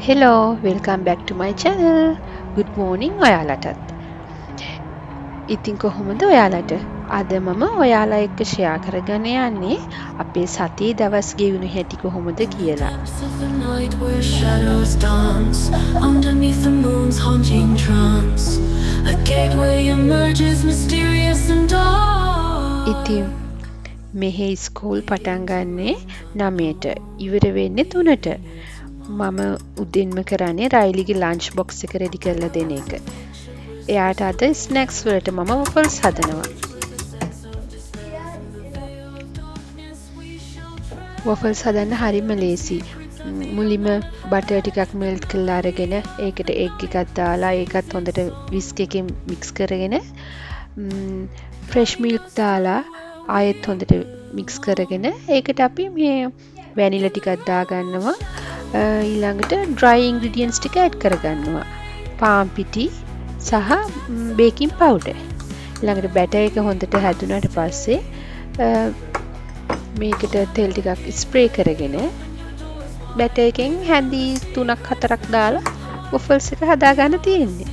Hello, welcome back to my channel. Good morning ඔයාලටත්. ඉතින් කොහොමද ඔයාලට? අද මම ඔයාලා එක්ක ෂෙයා කරගෙන යන්නේ අපේ සතියේ දවස් ගෙවුණු හැටි කොහොමද කියලා. Depths of the night where shadows dance underneath the moon's haunting trance. A gateway emerges mysterious and dark. ඉතින් මෙහි ස්කූල් පටන් ගන්නේ 9ට ඉවර වෙන්නේ 3ට. මම උදෙන්ම කරන්නේ රයිලිගේ ලන්ච් බොක්ස් එක රෙඩි කරලා දෙන එක. එයාට අද ස්නැක්ස් වලට මම වොෆල්ස් හදනවා. වොෆල්ස් හදන්න හරිම ලේසි. මුලින්ම බටර් ටිකක් මෙල්ට් කරලා අරගෙන ඒකට එග් එකක් දාලා ඒකත් හොඳට විස්ක් එකෙන් මික්ස් කරගෙන ෆ්‍රෙෂ් මිල්ක් දාලා ආයෙත් හොඳට මික්ස් කරගෙන ඒකට අපි මේ වැනිලා ටිකක් දාගන්නවා. ඊළඟට ඩ්‍රයි ඉන්ග්‍රීඩියන්ට්ස් ටික ඇඩ් කරගන්නවා. පාන් පිටි සහ බේකින් පවුඩර්. ඊළඟට බැටර් එක හොඳට හැදුනාට පස්සේ මේකට තෙල් ටිකක් ස්ප්‍රේ කරගෙන බැටර් එකෙන් හැඳි 3ක් 4ක් දාලා වොෆල්ස් එක හදා ගන්න තියෙන්නේ.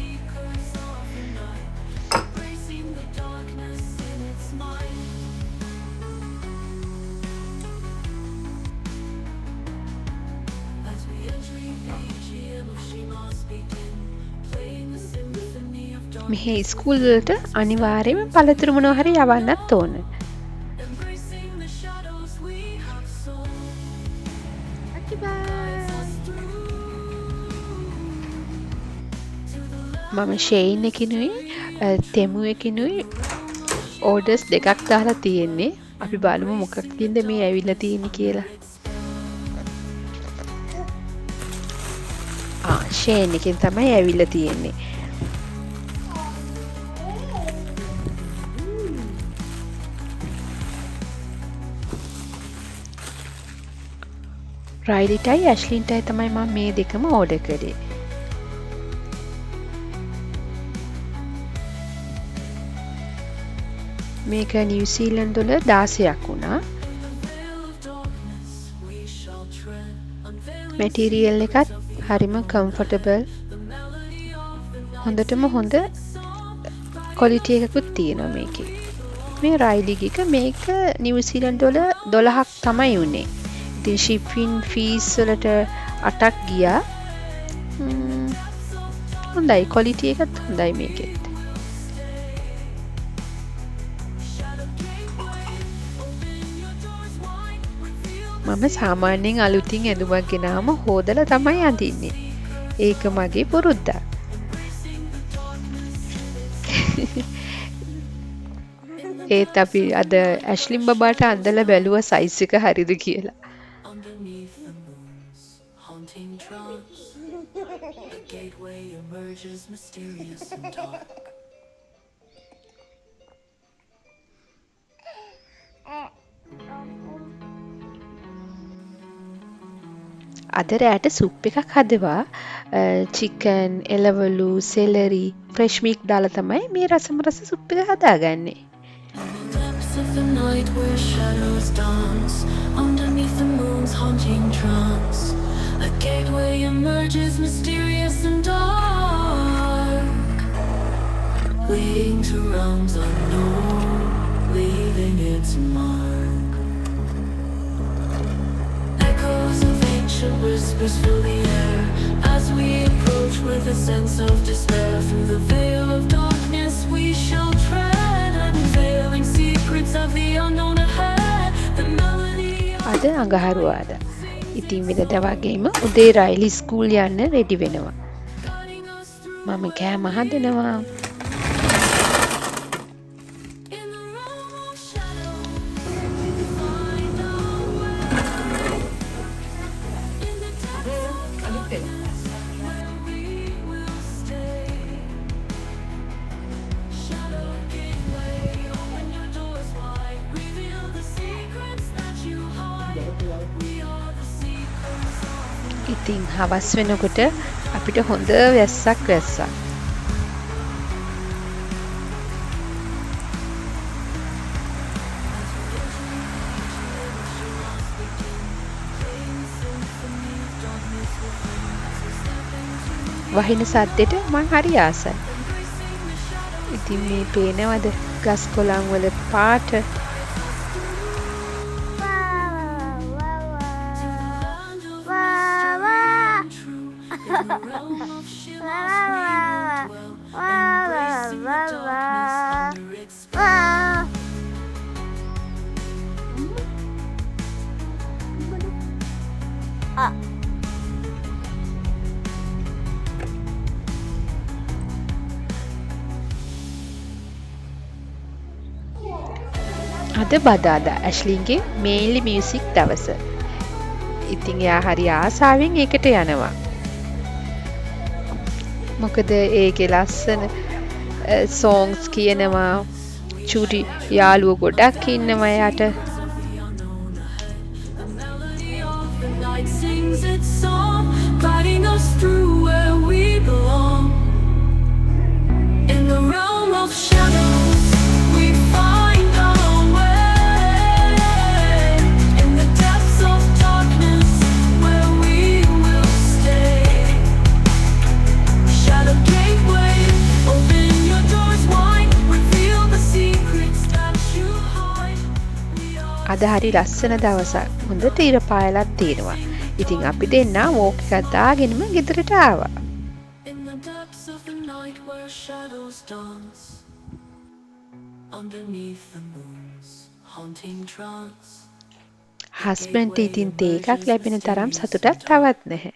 මෙහි ස්කූල් වලට අනිවාර්යයෙන්ම පළතුරු මොනවා හරි යවන්නත් ඕන. Embracing the shadows we have sown. මම ෂෙයින් එකකිනුයි තෙමු එකකිනුයි ඕඩර්ස් දෙකක් දාලා තියෙන්නේ. අපි බලමු මොකක්දින්ද මේ ඇවිල්ලා තියෙන්නේ කියලා. ෂෙයින් එකෙන් තමයි ඇවිල්ලා තියෙන්නේ. රයිලිටයි ඇෂ්ලින්ටයි තමයි මම මේ දෙකම ඕඩර් කරේ. මේක නිව්සීලන්ත වල 16ක් වුණා. මැටීරියල් එකත් හරිම කම්ෆර්ටබල්. හොඳටම හොඳ ක්වොලිටි එකකුත් තියෙනවා මේකේ. මේ රයිලිගික මේක නිව්සීලන්ත වල 12ක් තමයි උනේ. ඉතින් ෂිපින් ෆීස් වලට 8ක් ගියා. හොඳයි ක්වොලිටි එකත් හොඳයි මේකෙත්. මම සාමාන්‍යයෙන් අලුතින් ඇඳුමක් ගෙනාම හොදලා තමයි අඳින්නේ. ඒක මගේ පුරුද්දක්. ඒත් අපි අද ඇෂ්ලින් බබාට අඳලා බැලුවා සයිස් එක හරිද කියලා. Underneath the moon's haunting trance. A gateway emerges mysterious and dark. අද රෑට සුප් එකක් හදවා. චිකන්, එළවලු, සෙලරි, ෆ්‍රෙෂ් මිල්ක් දාලා තමයි මේ රසම රස සුප් එක හදාගන්නේ. Depths of the night where shadows dance underneath the moon's haunting trance. A gateway emerges mysterious and dark, leading to realms unknown, leaving its mark. Echoes of ancient whispers fill the air as we approach with a sense of despair. Through the veil of darkness we shall tread, unveiling secrets of the unknown ahead. The melody of අද අඟහරුවාදා. ඉතින් වෙනද වගේම උදේ රයිලි school යන්න ready වෙනවා. guiding us through මම කෑම හදනවා. in the realm of shadow. We find our way in the depths of darkness where we will stay. Shadow gateway, open your doors wide, reveal the secrets that you hide. We are the seekers of the ඉතින් හවස් වෙනකොට අපිට හොඳ වැස්සක් වැස්සා. වහින සද්දෙට මං හරි ආසයි. ඉතින් මේ පේනවද ගස් කොළන් වල පාට? අද බදාදා ඇෂ්ලින්ගේ මේන්ලි මියුසික් දවස. ඉතින් එයා හරි ආසාවෙන් ඒකට යනවා. මොකද ඒකේ ලස්සන සෝංග්ස් කියනවා, චූටි යාළුවෝ ගොඩක් ඉන්නවා එයාට. Night sings its song, guiding us through where we belong. In the realm of shadows, we find our way. In the depths of darkness, where we will stay. Shadow gateway, open your doors wide, reveal the secrets that you hide. We are අද හරි ලස්සන දවසක්. හොඳට ඉර පායලක් තියෙනවා. ඉතින් අපි දෙන්නා වෝක් එකක් දාගෙනම ගෙදරට ආවා. in the depths of the night where shadows dance. Underneath the moon's haunting trance. හස්බන්ඩ්ට ඉතින් තේ එකක් ලැබෙන තරම් සතුටක් තවත් නැහැ.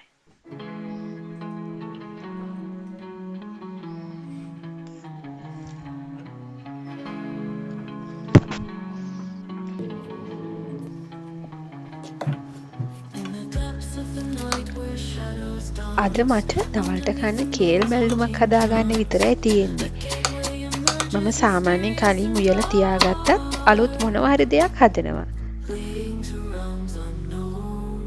In the depths of the night where shadows dance. අද මට දවල්ට කන්න කේල් මැල්ලුමක් හදාගන්න විතරයි තියෙන්නේ. මම සාමාන්‍යයෙන් කලින් උයලා තියාගත්තත් අලුත් මොනවා හරි දෙයක් හදනවා. Leading to realms unknown,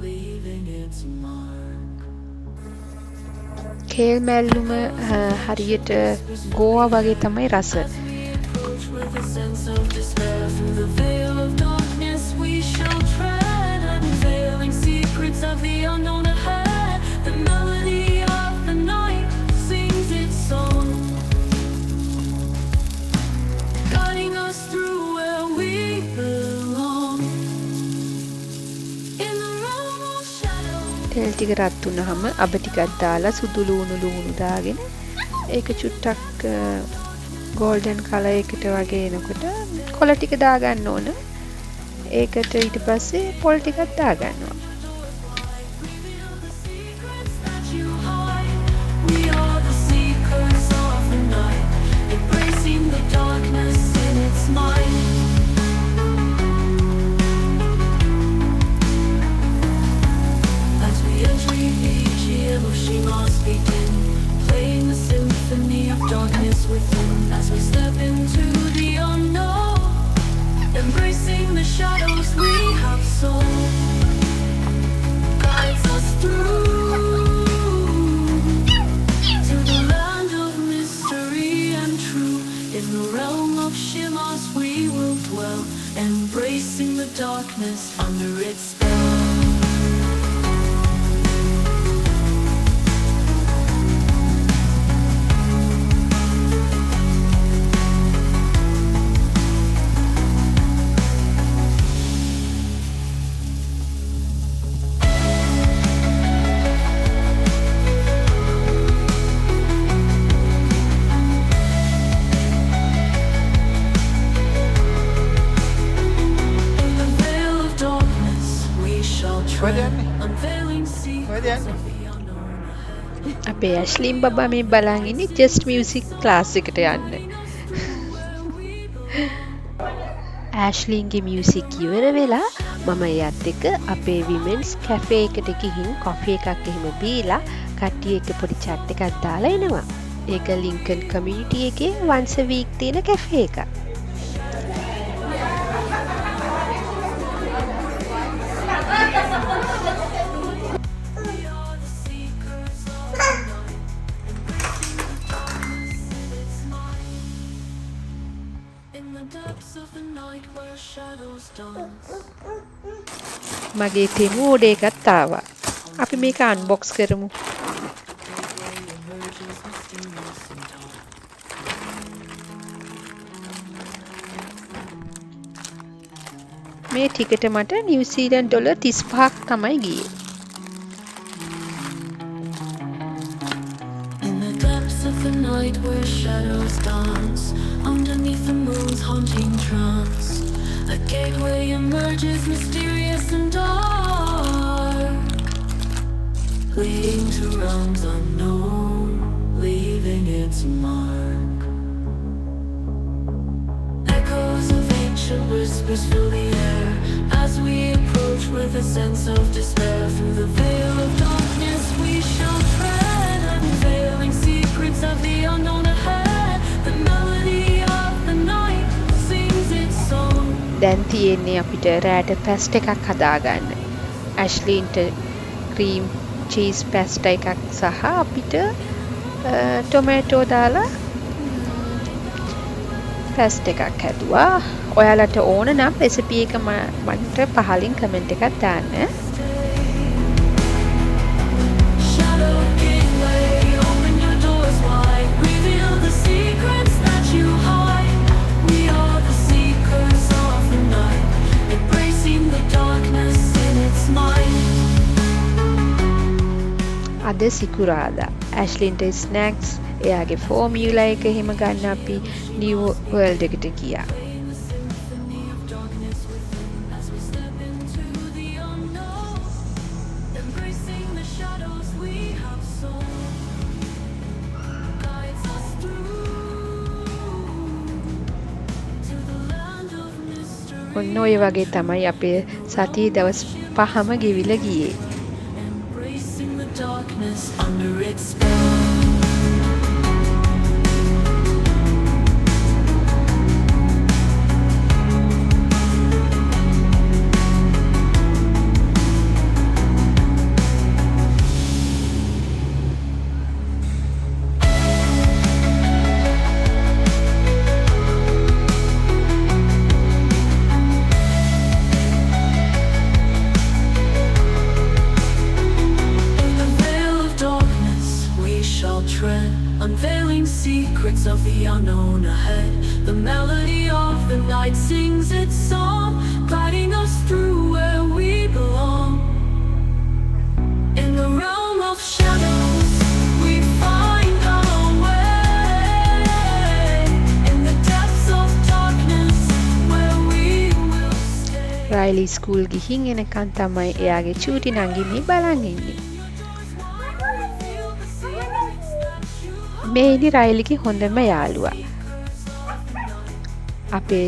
leaving its mark. කේල් මැල්ලුම හරියට ගෝවා වගේ තමයි රස. Approach with a sense of despair through the veil of darkness we shall tread, unveiling secrets of the unknown ahead. The melody of the night sings its song, guiding us through where we belong. In the realm of shadows. තෙල් ටික රත් වුණාම අබ ටිකක් දාලා සුදු ලුණු දාගෙන ඒක චුට්ටක් ගෝල්ඩන් කලර් එකට වගේ එනකොට කොළ ටික දාගන්න ඕන. ඒකට ඊට පස්සේ පොල් ටිකක් දාගන්නවා. Secrets that you hide. We are the seekers of the night, embracing the darkness in its might. As we enter each Hiroshima's begin, playing the symphony of darkness within. As we step into the unknown, embracing the shadows we have sown. Guides us through to the land of mystery and truth. In the realm of shimmers we will dwell, embracing the darkness under its spell. In the veil of darkness we shall tread, unveiling secrets of the unknown ahead. අපේ ඇෂ්ලින් බබා මේ බලන් ඉන්නේ just music class එකට යන්න. ඇෂ්ලින්ගේ music ඉවර වෙලා මම එයත් එක්ක අපේ විමන්ස් කැෆේ එකට ගිහින් කොෆි එකක් එහෙම බීලා කට්ටිය එක්ක පොඩි chat එකක් දාලා එනවා. ඒක ලින්කන් කමියුනිටි එකේ once a week තියෙන කැෆේ එකක්. We are the seekers of the night, embracing the darkness in its might. In the depths of the night where shadows dance. මගේ තෙමු ඕඩර් එකක් ආවා. අපි මේක අන්බොක්ස් කරමු. මේ ටිකට මට නිව්සීලන්ත ඩොලර් 35ක් තමයි ගියේ. In the depths of the night where shadows dance, underneath the moon's haunting trance, a gateway emerges mysterious and dark, leading to realms unknown, leaving its mark. Echoes of ancient whispers fill the air as we approach with a sense of despair. Through the veil of darkness we shall tread, unveiling secrets of the unknown ahead. The melody of the night sings its song. දැන් තියෙන්නේ අපිට රෑට පැස්ට් එකක් හදාගන්න. ඇෂ්ලින්ට cream cheese පැස්ට් එකක් සහ අපිට tomato දාලා පැස්ට් එකක් හැදුවා. ඔයාලට ඕන නම් රෙසිපි එක මට පහලින් කමෙන්ට් එකක් දාන්න. Shadow gateway, open your doors wide, reveal the secrets that you hide. We are the seekers of the night, embracing the darkness in its might. අද සිකුරාදා ඇෂ්ලින්ට ස්නැක්ස් එයාගේ ෆෝමියුලා එක එහෙම ගන්න අපි නිව් වර්ල්ඩ් එකට ගියා. The symphony of darkness within as we step into the unknown, embracing the shadows we have sown, guides us through to the land of mystery. ඔන්න ඔය වගේ තමයි අපේ සතියේ දවස් 5ම ගෙවිලා ගියේ. Embracing the darkness under its spell. In the veil of darkness we shall tread, unveiling secrets of the unknown ahead. The melody of the night sings its song, guiding us through where we belong. In the realm of shadows we find our way. In the depths of darkness where we will stay. රයිලි school ගිහින් එනකන් තමයි එයාගේ චූටි නංගිනේ බලන් ඉන්නේ. මේ ඉදි රයිලිගේ හොඳම යාළුවා. අපේ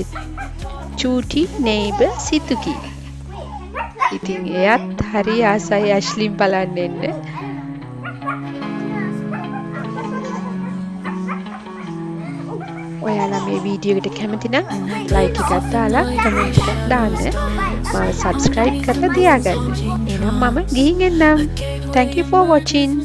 චූටි නේබර් සිතුකි. ඉතින් එයත් හරි ආසයි ඇෂ්ලින් බලන්න එන්න. ඔයාලා මේ වීඩියෝ එකට කැමති නම් ලයික් එකක් දාලා කමෙන්ට් එකක් දාන්න. මාව සබ්ස්ක්‍රයිබ් කරලා තියාගන්න. එහෙනම් මම ගිහින් එන්නම්. Thank you for watching.